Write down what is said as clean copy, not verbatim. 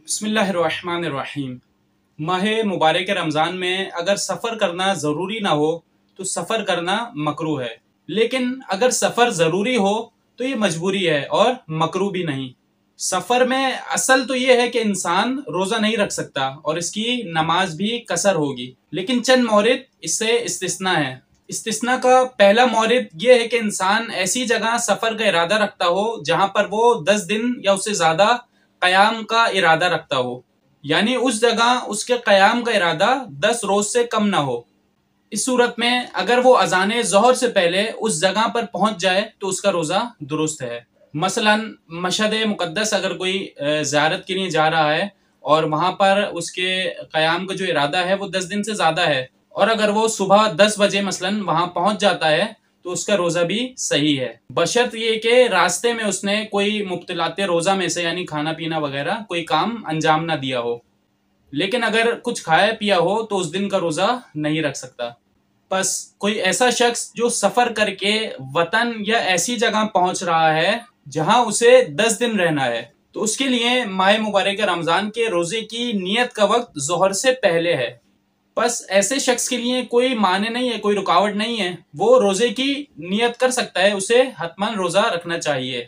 بسم اللہ الرحمن الرحیم۔ ماہ مبارک رمضان میں اگر سفر کرنا ضروری نہ ہو تو سفر کرنا مکروہ ہے، لیکن اگر سفر ضروری ہو تو یہ مجبوری ہے اور مکروہ بھی نہیں۔ سفر میں اصل تو یہ ہے کہ انسان روزہ نہیں رکھ سکتا اور اس کی نماز بھی قصر ہوگی، لیکن چند مورد اس سے استثناء ہے۔ استثناء کا پہلا مورد یہ ہے کہ انسان ایسی جگہ سفر کا ارادہ رکھتا ہو جہاں پر وہ 10 دن یا اس سے زیادہ قیام کا ارادہ رکھتا ہو، یعنی اس جگہ اس کے قیام کا ارادہ 10 روز سے کم نہ ہو۔ اس صورت میں اگر وہ اذان ظہر سے پہلے اس جگہ پر پہنچ جائے تو اس کا روزہ درست ہے۔ مثلا مشہد مقدس اگر کوئی زیارت کے لیے جا رہا ہے اور وہاں پر اس کے قیام کا جو ارادہ ہے وہ 10 دن سے زیادہ ہے، اور اگر وہ صبح 10 بجے مثلا وہاں پہنچ جاتا ہے تو اس کا روزہ بھی صحیح ہے، بشرط یہ کہ راستے میں اس نے کوئی مبطلات روزہ میں سے یعنی کھانا پینا وغیرہ کوئی کام انجام نہ دیا ہو۔ لیکن اگر کچھ کھایا پیا ہو تو اس دن کا روزہ نہیں رکھ سکتا۔ بس کوئی ایسا شخص جو سفر کر کے وطن یا ایسی جگہ پہنچ رہا ہے جہاں اسے 10 دن رہنا ہے، تو اس کے لیے ماہ مبارک رمضان کے روزے کی نیت کا وقت ظہر سے پہلے ہے۔ بس ایسے شخص کے لیے کوئی معنی نہیں ہے، کوئی رکاوٹ نہیں ہے، وہ روزے کی نیت کر سکتا ہے، اسے حتماً روزہ رکھنا چاہیے۔